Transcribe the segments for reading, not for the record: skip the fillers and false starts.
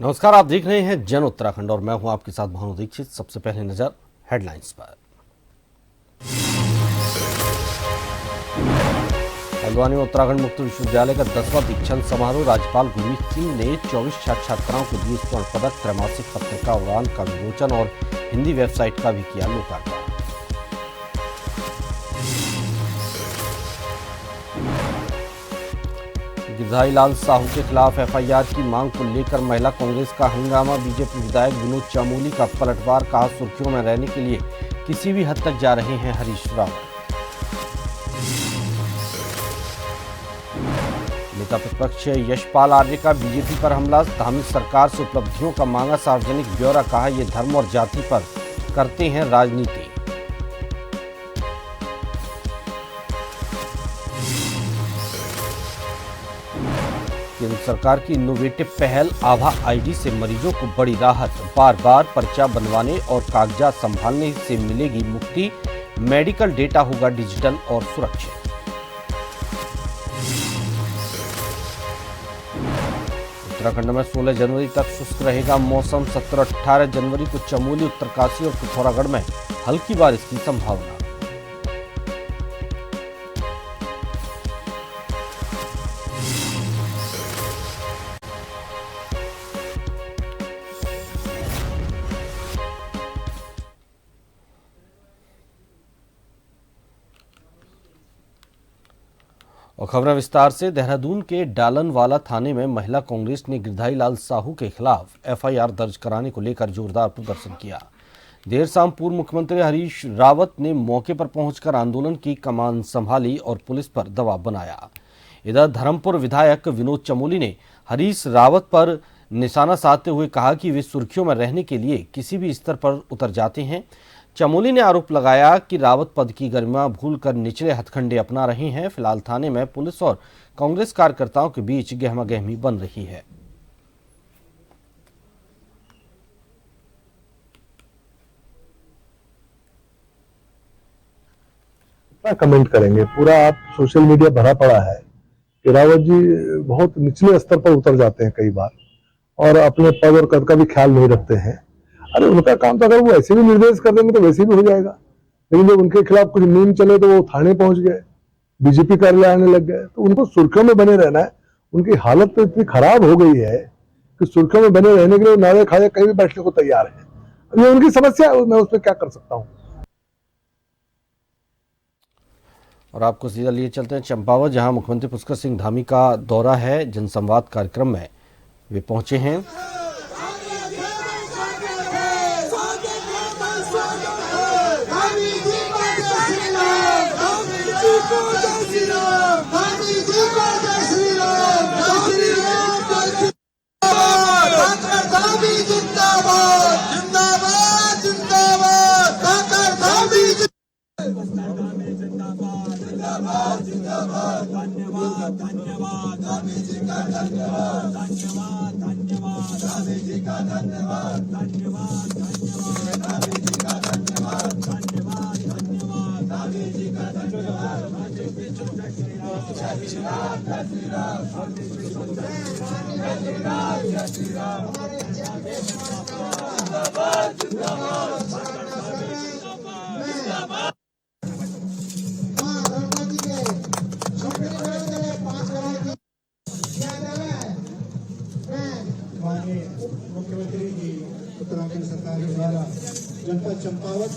नमस्कार, आप देख रहे हैं जन उत्तराखंड और मैं हूं आपके साथ भानु दीक्षित। सबसे पहले नजर हेडलाइंस पर। हल्द्वानी में उत्तराखंड मुक्त विश्वविद्यालय का 10वां दीक्षांत समारोह। राज्यपाल गुरमीत सिंह ने 24 छात्र छात्राओं को दिए स्वर्ण पदक। त्रैमासिक पत्रिका उड़ान का विमोचन और हिंदी वेबसाइट का भी किया लोकार्पण। गिरधारी लाल साहू के खिलाफ एफआईआर की मांग को लेकर महिला कांग्रेस का हंगामा। बीजेपी विधायक विनोद चमोली का पलटवार। कहा, सुर्खियों में रहने के लिए किसी भी हद तक जा रहे हैं हरीश रावत। नेता प्रतिपक्ष यशपाल आर्य का बीजेपी पर हमला। धामी सरकार से उपलब्धियों का मांगा सार्वजनिक ब्यौरा। कहा, ये धर्म और जाति पर करते हैं राजनीति। केंद्र सरकार की इनोवेटिव पहल आभा आईडी से मरीजों को बड़ी राहत। बार बार पर्चा बनवाने और कागजात संभालने से मिलेगी मुक्ति। मेडिकल डेटा होगा डिजिटल और सुरक्षित। उत्तराखंड में 16 जनवरी तक शुष्क रहेगा मौसम। 17-18 जनवरी को चमोली, उत्तरकाशी और पिथौरागढ़ में हल्की बारिश की संभावना। और खबरें विस्तार से। देहरादून के डालनवाला थाने में महिला कांग्रेस ने गिरधारी लाल साहू के खिलाफ एफआईआर दर्ज कराने को लेकर जोरदार प्रदर्शन किया। देर शाम पूर्व मुख्यमंत्री हरीश रावत ने मौके पर पहुंचकर आंदोलन की कमान संभाली और पुलिस पर दबाव बनाया। इधर धर्मपुर विधायक विनोद चमोली ने हरीश रावत पर निशाना साधते हुए कहा कि वे सुर्खियों में रहने के लिए किसी भी स्तर पर उतर जाते हैं। चमोली ने आरोप लगाया कि रावत पद की गरिमा भूलकर निचले हथकंडे अपना रहे हैं। फिलहाल थाने में पुलिस और कांग्रेस कार्यकर्ताओं के बीच गहमागहमी बन रही है। क्या कमेंट करेंगे? पूरा आप सोशल मीडिया भरा पड़ा है कि रावत जी बहुत निचले स्तर पर उतर जाते हैं कई बार और अपने पद और कद का भी ख्याल नहीं रखते हैं। अरे उनका काम तो अगर वो ऐसे भी निर्देश कर देंगे तो वैसे भी हो जाएगा, लेकिन जब उनके खिलाफ कुछ मीम चले तो वो थाने पहुंच गए, बीजेपी कार्यालय आने लग गए, तो उनको सुर्खियों में बने रहना है। उनकी हालत तो इतनी खराब हो गई है कि सुर्खियों में बने रहने के लिए नारे खाए कहीं भी बैठने को तैयार है। ये उनकी समस्या है, मैं उस पर क्या कर सकता हूँ। और आपको सीधा लिए चलते हैं चंपावत, जहां मुख्यमंत्री पुष्कर सिंह धामी का दौरा है। जनसंवाद कार्यक्रम में वे पहुंचे हैं। मुख्यमंत्री जी उत्तराखंड सरकार के द्वारा जनपद चंपावत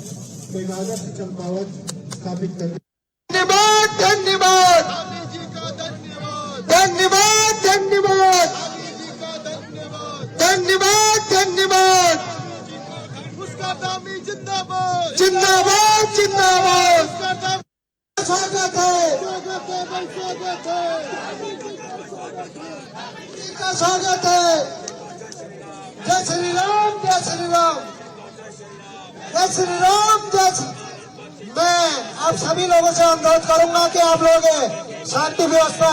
को एक आदर्श चंपावत स्थापित कर। धन्यवाद धन्यवाद धन्यवाद धन्यवाद धन्यवाद धन्यवाद। उसका दामी जिंदाबाद जिंदाबाद जिंदाबाद। स्वागत है स्वागत है। जय श्री राम जय श्री राम जय श्री राम जय श्री। मैं आप सभी लोगों से अनुरोध करूंगा कि आप लोग शांति व्यवस्था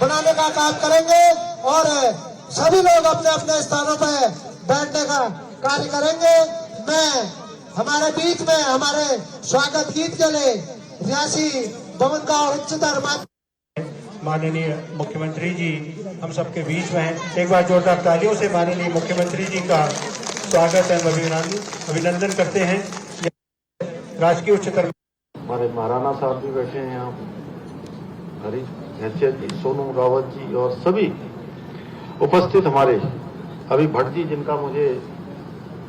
बनाने का काम करेंगे और सभी लोग अपने अपने स्थानों पर बैठने का कार्य करेंगे। मैं हमारे बीच में हमारे स्वागत गीत के लिए रियासी भवन का उच्चतर माननीय मुख्यमंत्री जी हम सबके बीच में हैं। एक बार जोरदार तालियों से माननीय मुख्यमंत्री जी का स्वागत एवं अभिनंदन करते हैं। राजकीय उच्चतर हमारे महाराणा साहब भी बैठे हैं यहाँ, हरीश हैसियत जी, सोनू रावत जी और सभी उपस्थित हमारे अभी भट्ट जी, जिनका मुझे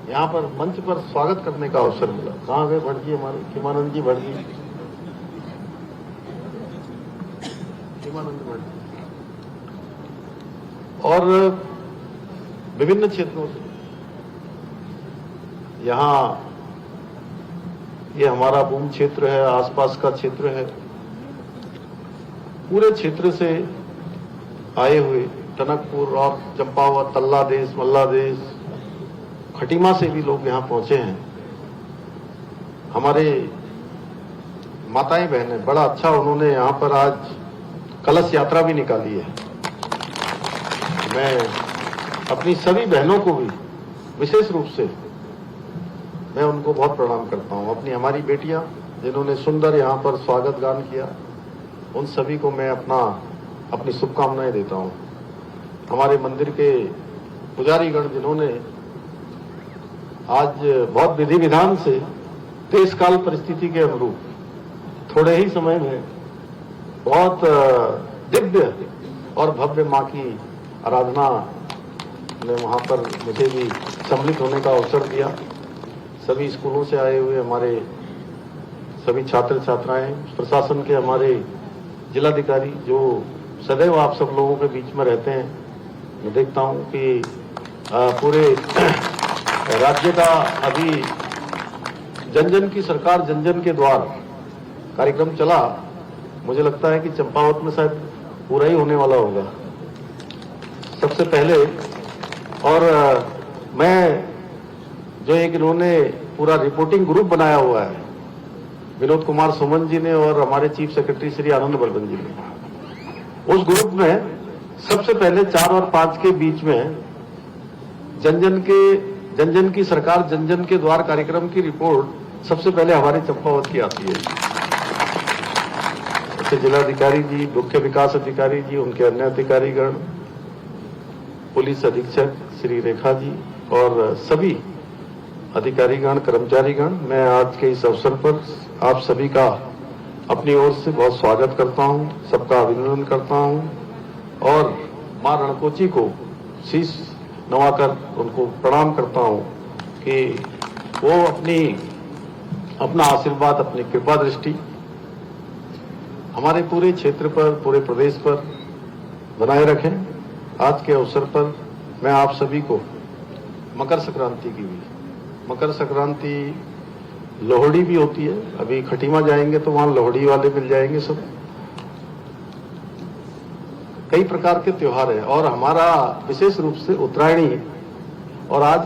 यहाँ पर मंच पर स्वागत करने का अवसर मिला। कहाँ गए भट्ट जी हमारे? खीमानंद जी भट्ट जी, खीमानंद भट्ट जी, और विभिन्न क्षेत्रों से यहाँ, ये हमारा भूम क्षेत्र है, आसपास का क्षेत्र है, पूरे क्षेत्र से आए हुए टनकपुर और चंपावत, तल्ला देश, मल्ला देश, खटीमा से भी लोग यहाँ पहुंचे हैं। हमारे माताएं बहनें, बड़ा अच्छा उन्होंने यहाँ पर आज कलश यात्रा भी निकाली है। मैं अपनी सभी बहनों को भी विशेष रूप से मैं उनको बहुत प्रणाम करता हूँ। अपनी हमारी बेटियां जिन्होंने सुंदर यहाँ पर स्वागत गान किया, उन सभी को मैं अपनी शुभकामनाएं देता हूँ। हमारे मंदिर के पुजारीगण जिन्होंने आज बहुत विधि विधान से देश काल परिस्थिति के अनुरूप थोड़े ही समय में बहुत दिव्य और भव्य मां की आराधना में वहां पर मुझे भी सम्मिलित होने का अवसर दिया। सभी स्कूलों से आए हुए हमारे सभी छात्र छात्राएं, प्रशासन के हमारे जिलाधिकारी जो सदैव आप सब लोगों के बीच में रहते हैं। मैं देखता हूं कि पूरे राज्य का अभी जन जन की सरकार जन जन के द्वार कार्यक्रम चला। मुझे लगता है कि चंपावत में शायद पूरा ही होने वाला होगा सबसे पहले। और मैं जो एक इन्होंने पूरा रिपोर्टिंग ग्रुप बनाया हुआ है, विनोद कुमार सुमन जी ने और हमारे चीफ सेक्रेटरी श्री आनंद बर्धन जी ने, उस ग्रुप में सबसे पहले 4 और 5 के बीच में जन जन की सरकार जन जन के द्वार कार्यक्रम की रिपोर्ट सबसे पहले हमारे चंपावत की आती है। ऐसे जिलाधिकारी जी, मुख्य विकास अधिकारी जी, उनके अन्य अधिकारीगण, पुलिस अधीक्षक श्री रेखा जी और सभी अधिकारीगण, कर्मचारीगण, मैं आज के इस अवसर पर आप सभी का अपनी ओर से बहुत स्वागत करता हूं, सबका अभिनंदन करता हूं और मां रणकोची को शीश नवाकर उनको प्रणाम करता हूं कि वो अपना आशीर्वाद, अपनी कृपा दृष्टि हमारे पूरे क्षेत्र पर, पूरे प्रदेश पर बनाए रखें। आज के अवसर पर मैं आप सभी को मकर संक्रांति की भी, मकर संक्रांति लोहड़ी भी होती है, अभी खटीमा जाएंगे तो वहां लोहड़ी वाले मिल जाएंगे सब। कई प्रकार के त्योहार है और हमारा विशेष रूप से उत्तरायणी, और आज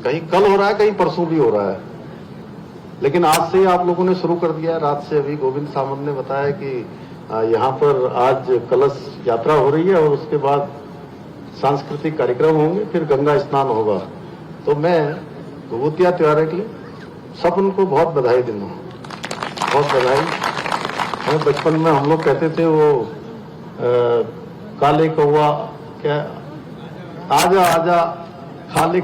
कहीं कल हो रहा है, कहीं परसों भी हो रहा है, लेकिन आज से आप लोगों ने शुरू कर दिया है। रात से अभी गोविंद सामंत ने बताया कि यहाँ पर आज कलश यात्रा हो रही है और उसके बाद सांस्कृतिक कार्यक्रम होंगे, फिर गंगा स्नान होगा। तो मैं भगवतिया त्योहार के लिए सब उनको बहुत बधाई देना, बहुत बधाई। हमें बचपन में हम लोग कहते थे वो काले कौवा क्या, आजा आजा खाले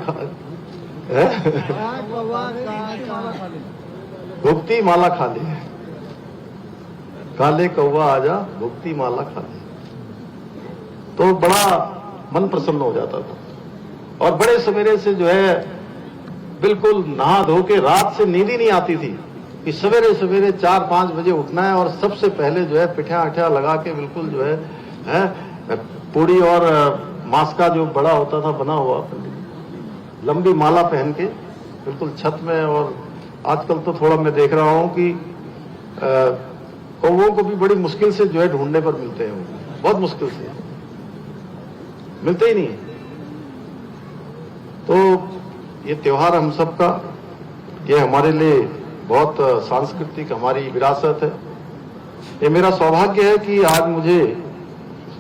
भुक्ति माला खाले, काले कौवा आजा भुक्ति माला खाले। तो बड़ा मन प्रसन्न हो जाता था और बड़े सवेरे से जो है बिल्कुल नहा धो के, रात से नींद ही नहीं आती थी कि सवेरे सवेरे 4-5 बजे उठना है और सबसे पहले जो है पिठा अठा लगा के बिल्कुल जो है पूड़ी और मांस का जो बड़ा होता था बना हुआ लंबी माला पहन के बिल्कुल छत में। और आजकल तो थोड़ा मैं देख रहा हूं कि कौवों को भी बड़ी मुश्किल से जो है ढूंढने पर मिलते हैं, बहुत मुश्किल से मिलते ही नहीं। तो ये त्योहार हम सबका, ये हमारे लिए बहुत सांस्कृतिक हमारी विरासत है। ये मेरा सौभाग्य है कि आज मुझे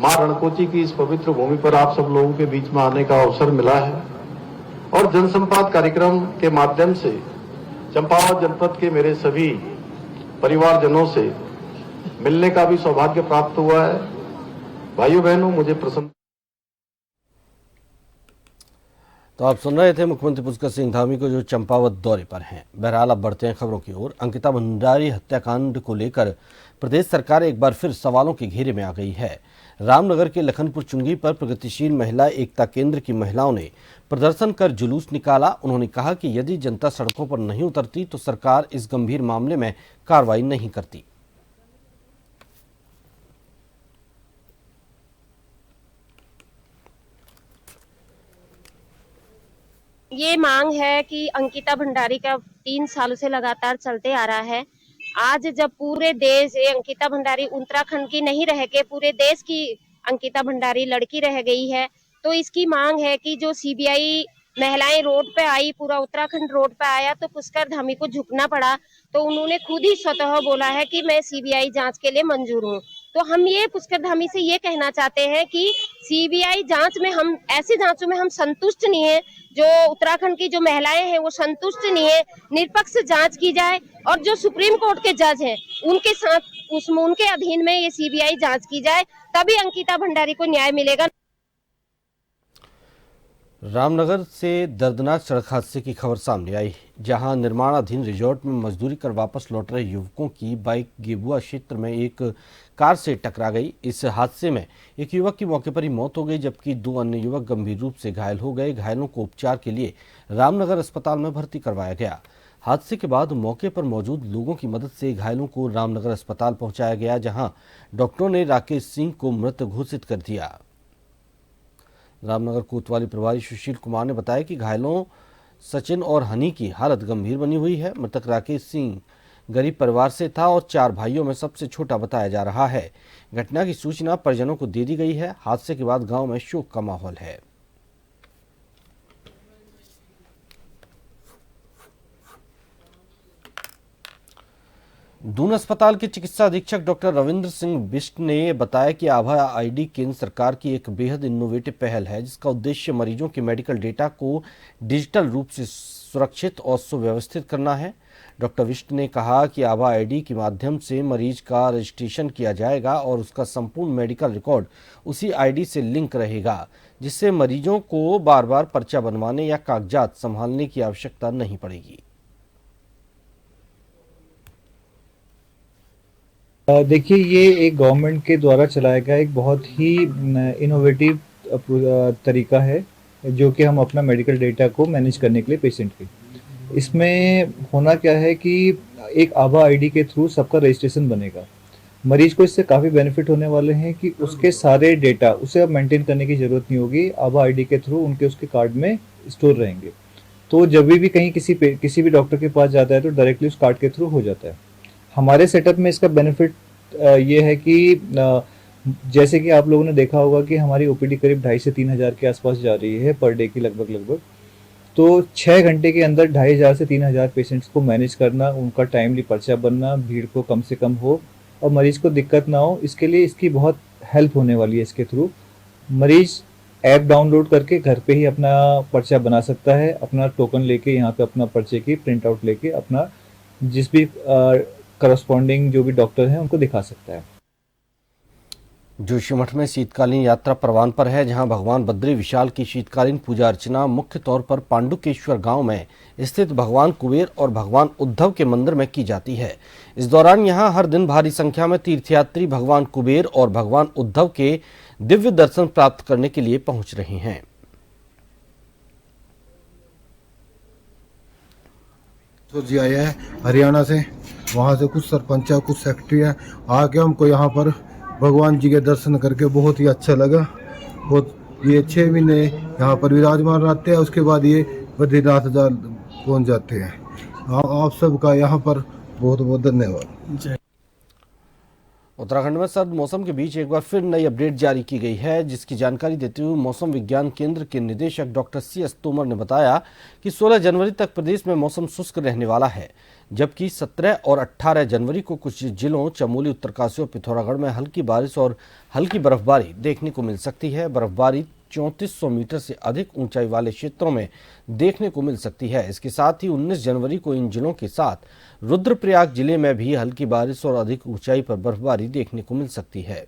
मां रणकोची की इस पवित्र भूमि पर आप सब लोगों के बीच में आने का अवसर मिला है और जनसंवाद कार्यक्रम के माध्यम से चंपावत जनपद के मेरे सभी परिवारजनों से मिलने का भी सौभाग्य प्राप्त हुआ है। भाइयों बहनों, मुझे प्रसन्न। तो आप सुन रहे थे मुख्यमंत्री पुष्कर सिंह धामी को, जो चंपावत दौरे पर हैं। बहरहाल अब बढ़ते हैं खबरों की ओर। अंकिता भंडारी हत्याकांड को लेकर प्रदेश सरकार एक बार फिर सवालों के घेरे में आ गई है। रामनगर के लखनपुर चुंगी पर प्रगतिशील महिला एकता केंद्र की महिलाओं ने प्रदर्शन कर जुलूस निकाला। उन्होंने कहा कि यदि जनता सड़कों पर नहीं उतरती तो सरकार इस गंभीर मामले में कार्रवाई नहीं करती। ये मांग है कि अंकिता भंडारी का 3 सालों से लगातार चलते आ रहा है। आज जब पूरे देश अंकिता भंडारी उत्तराखंड की नहीं रह के पूरे देश की अंकिता भंडारी लड़की रह गई है, तो इसकी मांग है कि जो सीबीआई महिलाएं रोड पे आई, पूरा उत्तराखंड रोड पे आया, तो पुष्कर धामी को झुकना पड़ा। तो उन्होंने खुद ही स्वतः बोला है कि मैं सीबीआई जांच के लिए मंजूर हूँ। तो हम ये पुष्कर धामी से ये कहना चाहते हैं कि सीबीआई जांच में हम ऐसी जांचों में हम संतुष्ट नहीं है। जो उत्तराखंड की जो महिलाएं हैं वो संतुष्ट नहीं है। निष्पक्ष जांच की जाए और जो सुप्रीम कोर्ट के जज हैं उनके साथ उनके अधीन में ये सीबीआई जांच की जाए, तभी अंकिता भंडारी को न्याय मिलेगा। रामनगर से दर्दनाक सड़क हादसे की खबर सामने आई, जहां निर्माणाधीन रिजॉर्ट में मजदूरी कर वापस लौट रहे युवकों की बाइक गेबुआ क्षेत्र में एक कार से टकरा गई। इस हादसे में एक युवक की मौके पर ही मौत हो गई, जबकि 2 अन्य युवक गंभीर रूप से घायल हो गए। घायलों को उपचार के लिए रामनगर अस्पताल में भर्ती करवाया गया। हादसे के बाद मौके पर मौजूद लोगों की मदद से घायलों को रामनगर अस्पताल पहुंचाया गया, जहां डॉक्टरों ने राकेश सिंह को मृत घोषित कर दिया। रामनगर कोतवाली प्रभारी सुशील कुमार ने बताया कि घायलों सचिन और हनी की हालत गंभीर बनी हुई है। मृतक राकेश सिंह गरीब परिवार से था और 4 भाइयों में सबसे छोटा बताया जा रहा है। घटना की सूचना परिजनों को दे दी गई है। हादसे के बाद गांव में शोक का माहौल है। दून अस्पताल के चिकित्सा अधीक्षक डॉक्टर रविंद्र सिंह बिष्ट ने बताया कि आभा आईडी केंद्र सरकार की एक बेहद इनोवेटिव पहल है, जिसका उद्देश्य मरीजों के मेडिकल डेटा को डिजिटल रूप से सुरक्षित और सुव्यवस्थित करना है। डॉक्टर बिष्ट ने कहा कि आभा आईडी के माध्यम से मरीज का रजिस्ट्रेशन किया जाएगा और उसका संपूर्ण मेडिकल रिकॉर्ड उसी आईडी से लिंक रहेगा, जिससे मरीजों को बार बार पर्चा बनवाने या कागजात संभालने की आवश्यकता नहीं पड़ेगी। देखिए, ये एक गवर्नमेंट के द्वारा चलाया गया एक बहुत ही इनोवेटिव तरीका है, जो कि हम अपना मेडिकल डेटा को मैनेज करने के लिए पेशेंट के। इसमें होना क्या है कि एक आभा आईडी के थ्रू सबका रजिस्ट्रेशन बनेगा। मरीज को इससे काफ़ी बेनिफिट होने वाले हैं कि उसके सारे डेटा उसे अब मेंटेन करने की ज़रूरत नहीं होगी। आभा आईडी के थ्रू उसके कार्ड में स्टोर रहेंगे। तो जब भी कहीं किसी भी डॉक्टर के पास जाता है तो डायरेक्टली उस कार्ड के थ्रू हो जाता है। हमारे सेटअप में इसका बेनिफिट ये है कि जैसे कि आप लोगों ने देखा होगा कि हमारी ओपीडी करीब 2,500 से 3,000 के आसपास जा रही है पर डे की लगभग। तो 6 घंटे के अंदर 2,500 से 3,000 पेशेंट्स को मैनेज करना, उनका टाइमली पर्चा बनना, भीड़ को कम से कम हो और मरीज को दिक्कत ना हो, इसके लिए इसकी बहुत हेल्प होने वाली है। इसके थ्रू मरीज ऐप डाउनलोड करके घर पे ही अपना पर्चा बना सकता है, अपना टोकन लेके यहाँ पे अपना पर्चे की प्रिंट आउट लेके अपना जिस भी करस्पॉन्डिंग जो भी डॉक्टर हैं उनको दिखा सकता है। जोशीमठ में शीतकालीन यात्रा परवान पर है, जहां भगवान बद्री विशाल की शीतकालीन पूजा अर्चना मुख्य तौर पर पांडुकेश्वर गांव में स्थित भगवान कुबेर और भगवान उद्धव के मंदिर में की जाती है। इस दौरान यहां हर दिन भारी संख्या में तीर्थयात्री भगवान कुबेर और भगवान उद्धव के दिव्य दर्शन प्राप्त करने के लिए पहुंच रहे हैं। तो जी आया है हरियाणा से, वहाँ से कुछ सरपंच है, कुछ सेक्रेटरी है, आके हमको यहाँ पर भगवान जी के दर्शन करके बहुत ही अच्छा लगा। बहुत ये 6 महीने यहाँ पर विराजमान रहते हैं, उसके बाद ये बद्रीनाथ पहुँच जाते हैं। आप सबका यहाँ पर बहुत बहुत धन्यवाद। उत्तराखंड में सर्द मौसम के बीच एक बार फिर नई अपडेट जारी की गई है, जिसकी जानकारी देते हुए मौसम विज्ञान केंद्र के निदेशक डॉक्टर CS तोमर ने बताया कि 16 जनवरी तक प्रदेश में मौसम शुष्क रहने वाला है, जबकि 17 और 18 जनवरी को कुछ जिलों चमोली, उत्तरकाशी और पिथौरागढ़ में हल्की बारिश और हल्की बर्फबारी देखने को मिल सकती है। बर्फबारी 3400 मीटर से अधिक ऊंचाई वाले क्षेत्रों में देखने को मिल सकती है। इसके साथ ही 19 जनवरी को इन जिलों के साथ रुद्रप्रयाग जिले में भी हल्की बारिश और अधिक ऊंचाई पर बर्फबारी देखने को मिल सकती है।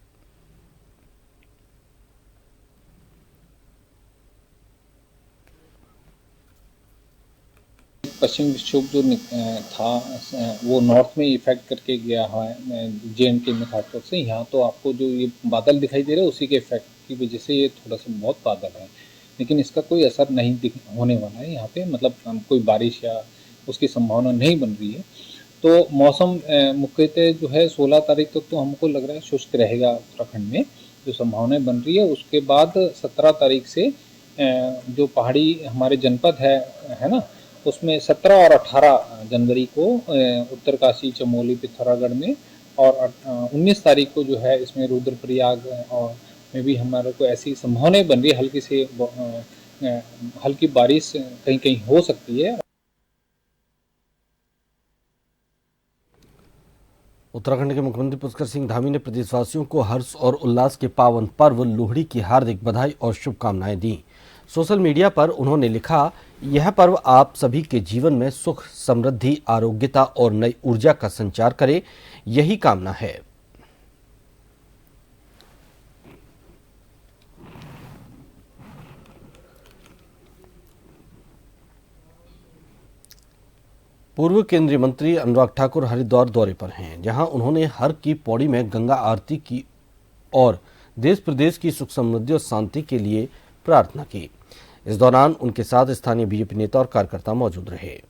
पश्चिमी विक्षोभ जो था वो नॉर्थ में इफेक्ट करके गया है JNK में खासतौर से। यहाँ तो आपको जो ये बादल दिखाई दे रहे हैं उसी के इफेक्ट की वजह से ये थोड़ा सा बहुत बादल है, लेकिन इसका कोई असर नहीं होने वाला है यहाँ पे, मतलब कोई बारिश या उसकी संभावना नहीं बन रही है। तो मौसम मुख्यतः जो है 16 तारीख तक तो हमको लग रहा है शुष्क रहेगा उत्तराखंड में, जो संभावनाएं बन रही है। उसके बाद 17 तारीख से जो पहाड़ी हमारे जनपद है ना, उसमें 17 और 18 जनवरी को उत्तरकाशी, चमोली, पिथौरागढ़ में, और 19 तारीख को जो है इसमें रुद्रप्रयाग और में भी हमारे को ऐसी संभावनाएं बन रही है, हल्की से हल्की बारिश कहीं कहीं हो सकती है। उत्तराखंड के मुख्यमंत्री पुष्कर सिंह धामी ने प्रदेशवासियों को हर्ष और उल्लास के पावन पर्व लोहड़ी की हार्दिक बधाई और शुभकामनाएं दी। सोशल मीडिया पर उन्होंने लिखा, यह पर्व आप सभी के जीवन में सुख, समृद्धि, आरोग्यता और नई ऊर्जा का संचार करे, यही कामना है। पूर्व केंद्रीय मंत्री अनुराग ठाकुर हरिद्वार दौरे पर हैं, जहां उन्होंने हर की पौड़ी में गंगा आरती की और देश प्रदेश की सुख समृद्धि और शांति के लिए प्रार्थना की। इस दौरान उनके साथ स्थानीय बीजेपी नेता और कार्यकर्ता मौजूद रहे।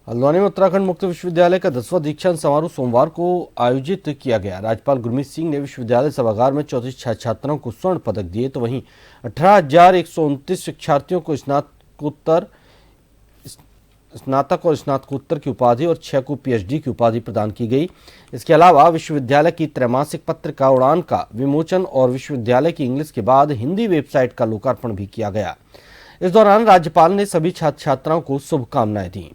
हल्द्वानी में उत्तराखंड मुक्त विश्वविद्यालय का 10वां दीक्षांत समारोह सोमवार को आयोजित किया गया। राज्यपाल गुरमीत सिंह ने विश्वविद्यालय सभागार में 34 छात्रों को स्वर्ण पदक दिए, तो वहीं 18,129 शिक्षार्थियों को स्नातक और स्नातकोत्तर की उपाधि और 6 को PhD की उपाधि प्रदान की गई। इसके अलावा विश्वविद्यालय की त्रैमासिक पत्रिका उड़ान का विमोचन और विश्वविद्यालय की इंग्लिश के बाद हिंदी वेबसाइट का लोकार्पण भी किया गया। इस दौरान राज्यपाल ने सभी छात्र छात्राओं को शुभकामनाएं दी।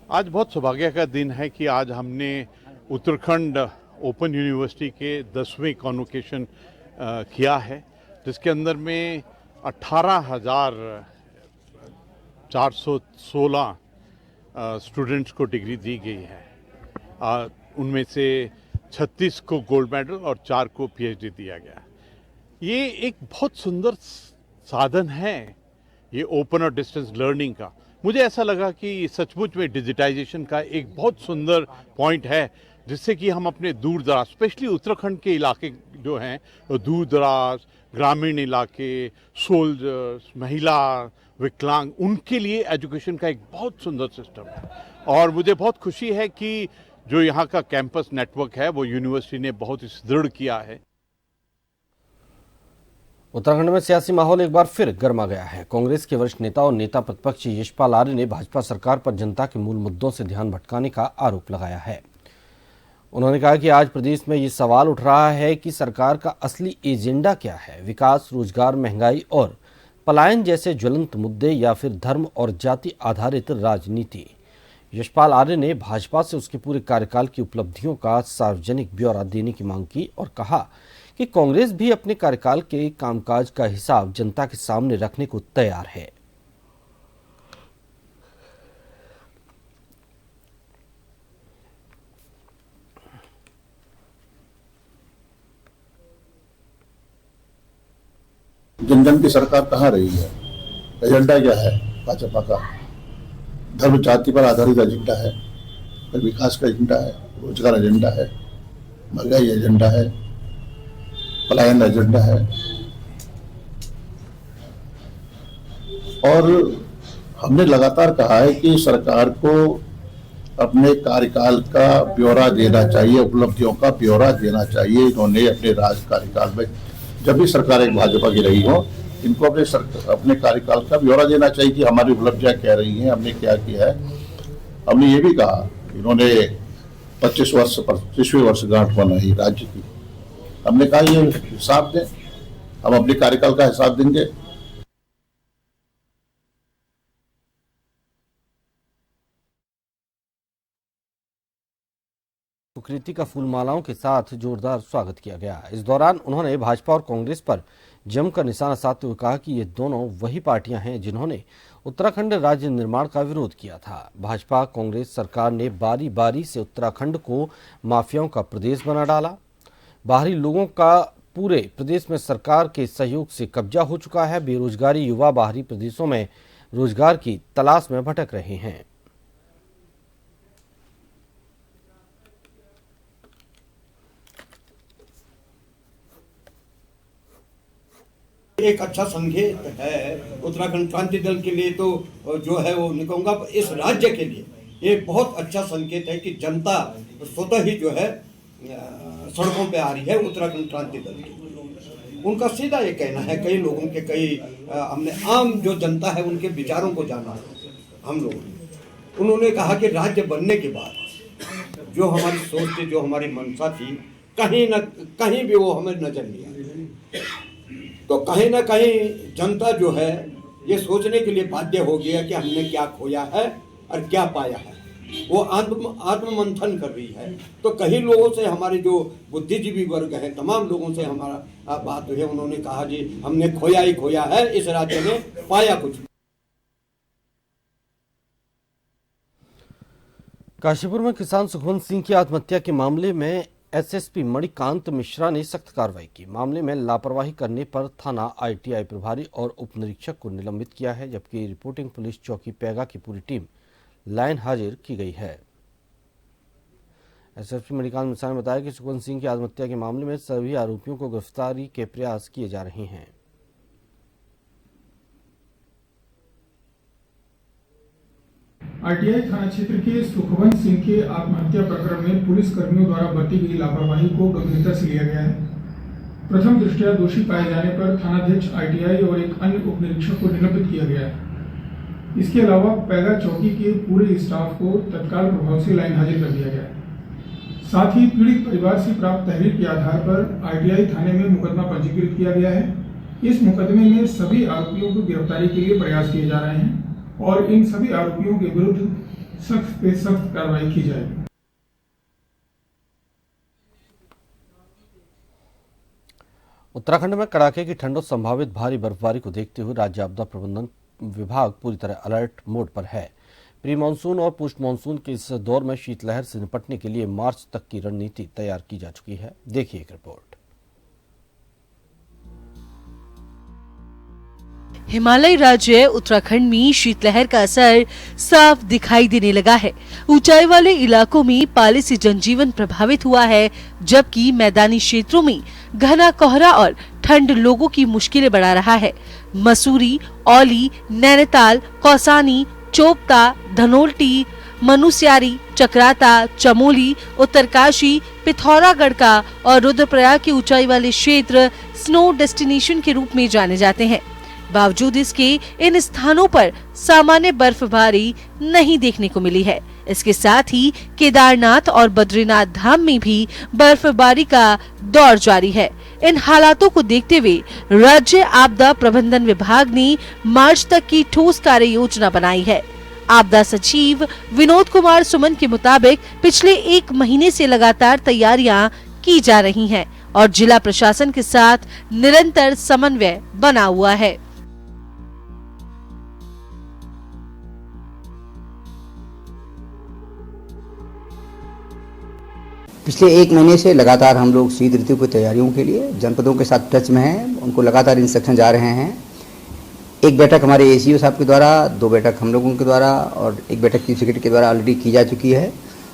आज बहुत सौभाग्य का दिन है कि आज हमने उत्तराखंड ओपन यूनिवर्सिटी के 10वें कॉन्वोकेशन किया है, जिसके अंदर में 18,416 स्टूडेंट्स को डिग्री दी गई है। उनमें से 36 को गोल्ड मेडल और 4 को PhD दिया गया। ये एक बहुत सुंदर साधन है, ये ओपन और डिस्टेंस लर्निंग का। मुझे ऐसा लगा कि सचमुच में डिजिटाइजेशन का एक बहुत सुंदर पॉइंट है, जिससे कि हम अपने दूर दराज, स्पेशली उत्तराखंड के इलाके जो हैं, तो दूर दराज ग्रामीण इलाके, सोल्जर्स, महिला, विकलांग, उनके लिए एजुकेशन का एक बहुत सुंदर सिस्टम है। और मुझे बहुत खुशी है कि जो यहाँ का कैंपस नेटवर्क है वो यूनिवर्सिटी ने बहुत ही सुदृढ़ किया है। उत्तराखंड में सियासी माहौल एक बार फिर गर्मा गया है। कांग्रेस के वरिष्ठ नेता और नेता प्रतिपक्ष यशपाल आर्य ने भाजपा सरकार पर जनता के मूल मुद्दों से ध्यान भटकाने का आरोप लगाया है। उन्होंने कहा कि आज प्रदेश में ये सवाल उठ रहा है कि सरकार का असली एजेंडा क्या है, विकास, रोजगार, महंगाई और पलायन जैसे ज्वलंत मुद्दे, या फिर धर्म और जाति आधारित राजनीति। यशपाल आर्य ने भाजपा से उसके पूरे कार्यकाल की उपलब्धियों का सार्वजनिक ब्यौरा देने की मांग की और कहा कि कांग्रेस भी अपने कार्यकाल के कामकाज का हिसाब जनता के सामने रखने को तैयार है। जन जन की सरकार कहाँ रही है? एजेंडा क्या है भाजपा का? धर्म जाति पर आधारित एजेंडा है, विकास का एजेंडा है, रोजगार एजेंडा है, महंगाई एजेंडा है, पलायन एजेंडा है। और हमने लगातार कहा है कि सरकार को अपने कार्यकाल का ब्यौरा देना चाहिए, उपलब्धियों का ब्यौरा देना चाहिए। इन्होंने अपने राज कार्यकाल में जब भी सरकार एक भाजपा की रही हो, इनको अपने कार्यकाल का ब्यौरा देना चाहिए कि हमारी उपलब्धियां क्या रही हैं, हमने क्या किया है। हमने ये भी कहा, इन्होंने 25वीं वर्षगांठ मनाई राज्य की, हमने कहा ये हिसाब दें हम अपने कार्यकाल का हिसाब देंगे। सुकृति का फूलमालाओं के साथ जोरदार स्वागत किया गया। इस दौरान उन्होंने भाजपा और कांग्रेस पर जमकर निशाना साधते हुए कहा कि ये दोनों वही पार्टियां हैं जिन्होंने उत्तराखंड राज्य निर्माण का विरोध किया था। भाजपा कांग्रेस सरकार ने बारी बारी से उत्तराखंड को माफियाओं का प्रदेश बना डाला। बाहरी लोगों का पूरे प्रदेश में सरकार के सहयोग से कब्जा हो चुका है। बेरोजगारी युवा बाहरी प्रदेशों में रोजगार की तलाश में भटक रहे हैं। एक अच्छा संकेत है उत्तराखंड क्रांति दल के लिए, तो जो है वो नहीं कहूँगा, इस राज्य के लिए ये बहुत अच्छा संकेत है कि जनता स्वतः ही जो है सड़कों पे आ रही है उत्तराखंड क्रांति दल की। उनका सीधा ये कहना है, कई लोगों के हमने आम जो जनता है उनके विचारों को जाना हम लोगों ने। उन्होंने कहा कि राज्य बनने के बाद जो हमारी सोच थी, जो हमारी मंशा थी, कहीं न कहीं भी वो हमें नजर नहीं आई। तो कहीं ना कहीं जनता जो है ये सोचने के लिए बाध्य हो गया कि हमने क्या खोया है और क्या पाया है। वो आत्ममंथन कर रही है। तो कई लोगों से, हमारे जो बुद्धिजीवी वर्ग है, तमाम लोगों से हमारा बात हुई है। उन्होंने कहा जी हमने खोया ही खोया है, इस राज्य में पाया कुछ। काशीपुर में किसान सुखवंत सिंह की आत्महत्या के मामले में एसएसपी मणिकांत मिश्रा ने सख्त कार्रवाई की। मामले में लापरवाही करने पर थाना आईटीआई प्रभारी और उप निरीक्षक को निलंबित किया है, जबकि रिपोर्टिंग पुलिस चौकी पैगा की पूरी टीम लाइन हाजिर की गई है। एसएसपी मणिकांत मिश्रा ने बताया कि सुखवंत सिंह की आत्महत्या के मामले में सभी आरोपियों को गिरफ्तारी के प्रयास किए जा रहे हैं। आईटीआई थाना क्षेत्र के सुखवंत सिंह के आत्महत्या प्रकरण में पुलिस कर्मियों द्वारा बरती गई लापरवाही को गंभीरता से लिया गया है। प्रथम दृष्टया दोषी पाए जाने पर थानाध्यक्ष आईटीआई और एक अन्य उप निरीक्षक को निलंबित किया गया है। इसके अलावा पैगा चौकी के पूरे स्टाफ को तत्काल प्रभाव से लाइन हाजिर कर दिया गया है। साथ ही पीड़ित परिवार से प्राप्त तहरीर के आधार पर आईटीआई थाने में मुकदमा पंजीकृत किया गया है। इस मुकदमे में सभी आरोपियों को गिरफ्तारी के लिए प्रयास किए जा रहे हैं और इन सभी आरोपियों के विरुद्ध सख्त से सख्त कार्रवाई की जाएगी। उत्तराखंड में कड़ाके की ठंड और संभावित भारी बर्फबारी को देखते हुए राज्य आपदा प्रबंधन विभाग पूरी तरह अलर्ट मोड पर है। प्री मानसून और पोस्ट मानसून के इस दौर में शीतलहर से निपटने के लिए मार्च तक की रणनीति तैयार की जा चुकी है। देखिए एक रिपोर्ट। हिमालयी राज्य उत्तराखंड में शीतलहर का असर साफ दिखाई देने लगा है। ऊंचाई वाले इलाकों में पाले से जनजीवन प्रभावित हुआ है, जबकि मैदानी क्षेत्रों में घना कोहरा और ठंड लोगों की मुश्किलें बढ़ा रहा है। मसूरी, औली, नैनीताल, कौसानी, चोपता, धनोल्टी, मनुस्यारी, चक्राता, चमोली, उत्तरकाशी, पिथौरागढ़ का और रुद्रप्रयाग के ऊंचाई वाले क्षेत्र स्नो डेस्टिनेशन के रूप में जाने जाते हैं। बावजूद इसके इन स्थानों पर सामान्य बर्फबारी नहीं देखने को मिली है। इसके साथ ही केदारनाथ और बद्रीनाथ धाम में भी बर्फबारी का दौर जारी है। इन हालातों को देखते हुए राज्य आपदा प्रबंधन विभाग ने मार्च तक की ठोस कार्य योजना बनाई है। आपदा सचिव विनोद कुमार सुमन के मुताबिक पिछले 1 महीने से लगातार तैयारियां की जा रही हैं और जिला प्रशासन के साथ निरंतर समन्वय बना हुआ है। पिछले 1 महीने से लगातार हम लोग शीत ऋतु की तैयारियों के लिए जनपदों के साथ टच में हैं। उनको लगातार इंस्ट्रक्शन जा रहे हैं। 1 बैठक हमारे एसीओ साहब के द्वारा, 2 बैठक हम लोगों के द्वारा और 1 बैठक चीफ सेक्रेटरी के द्वारा ऑलरेडी की जा चुकी है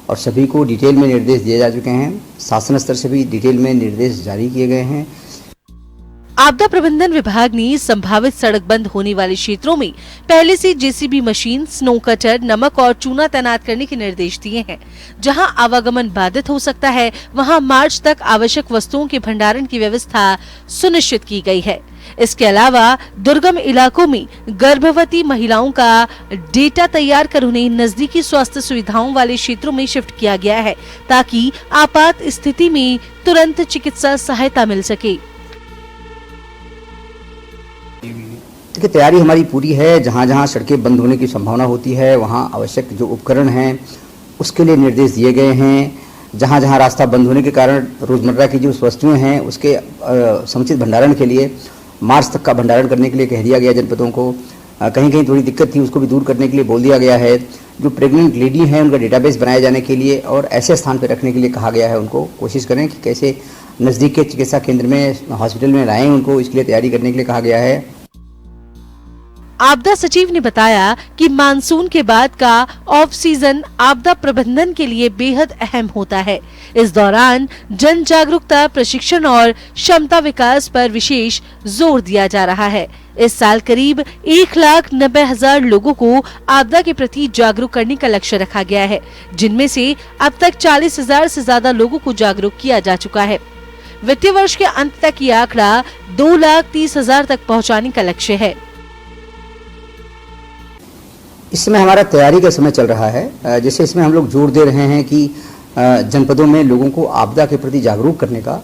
और सभी को डिटेल में निर्देश दिए जा चुके हैं। शासन स्तर से भी डिटेल में निर्देश जारी किए गए हैं। आपदा प्रबंधन विभाग ने संभावित सड़क बंद होने वाले क्षेत्रों में पहले से जेसीबी मशीन, स्नो कटर, नमक और चूना तैनात करने के निर्देश दिए हैं। जहां आवागमन बाधित हो सकता है, वहां मार्च तक आवश्यक वस्तुओं के भंडारण की व्यवस्था सुनिश्चित की गई है। इसके अलावा दुर्गम इलाकों में गर्भवती महिलाओं का डेटा तैयार कर उन्हें नजदीकी स्वास्थ्य सुविधाओं वाले क्षेत्रों में शिफ्ट किया गया है, ताकि आपात स्थिति में तुरंत चिकित्सा सहायता मिल सके। देखिए तैयारी हमारी पूरी है। जहाँ जहाँ सड़कें बंद होने की संभावना होती है वहाँ आवश्यक जो उपकरण हैं उसके लिए निर्देश दिए गए हैं। जहाँ जहाँ रास्ता बंद होने के कारण रोज़मर्रा की जो वस्तुएं हैं उसके समुचित भंडारण के लिए मार्च तक का भंडारण करने के लिए कह दिया गया जनपदों को। कहीं कहीं थोड़ी दिक्कत थी उसको भी दूर करने के लिए बोल दिया गया है। जो प्रेग्नेंट लेडी हैं उनका डेटाबेस बनाए जाने के लिए और ऐसे स्थान पर रखने के लिए कहा गया है। उनको कोशिश करें कि कैसे नज़दीक के चिकित्सा केंद्र में हॉस्पिटल में लाएं, उनको इसके लिए तैयारी करने के लिए कहा गया है। आपदा सचिव ने बताया कि मानसून के बाद का ऑफ सीजन आपदा प्रबंधन के लिए बेहद अहम होता है। इस दौरान जन जागरूकता, प्रशिक्षण और क्षमता विकास पर विशेष जोर दिया जा रहा है। इस साल करीब 1,90,000 लोगों को आपदा के प्रति जागरूक करने का लक्ष्य रखा गया है, जिनमें से अब तक 40,000 से ज्यादा लोगों को जागरूक किया जा चुका है। वित्तीय वर्ष के अंत तक ये आंकड़ा 2,30,000 तक पहुंचाने का लक्ष्य है। इस समय हमारा तैयारी का समय चल रहा है। जैसे इसमें हम लोग जोर दे रहे हैं कि जनपदों में लोगों को आपदा के प्रति जागरूक करने का,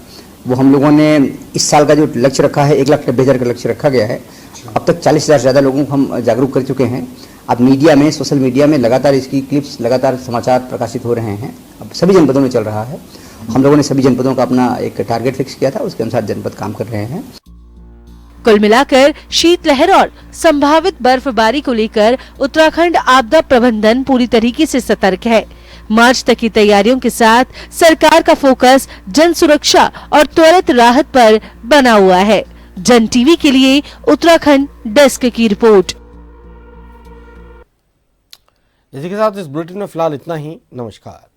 वो हम लोगों ने इस साल का जो लक्ष्य रखा है 1,90,000 का लक्ष्य रखा गया है। अब तक 40,000 से ज़्यादा लोगों को हम जागरूक कर चुके हैं। अब मीडिया में, सोशल मीडिया में लगातार इसकी क्लिप्स, लगातार समाचार प्रकाशित हो रहे हैं। अब सभी जनपदों में चल रहा है। हम लोगों ने सभी जनपदों का अपना एक टारगेट फिक्स किया था, उसके अनुसार जनपद काम कर रहे हैं। कुल मिलाकर शीतलहर और संभावित बर्फबारी को लेकर उत्तराखंड आपदा प्रबंधन पूरी तरीके से सतर्क है। मार्च तक की तैयारियों के साथ सरकार का फोकस जन सुरक्षा और त्वरित राहत पर बना हुआ है। जन टीवी के लिए उत्तराखंड डेस्क की रिपोर्ट। इसी के साथ इस बुलेटिन में फिलहाल इतना ही। नमस्कार।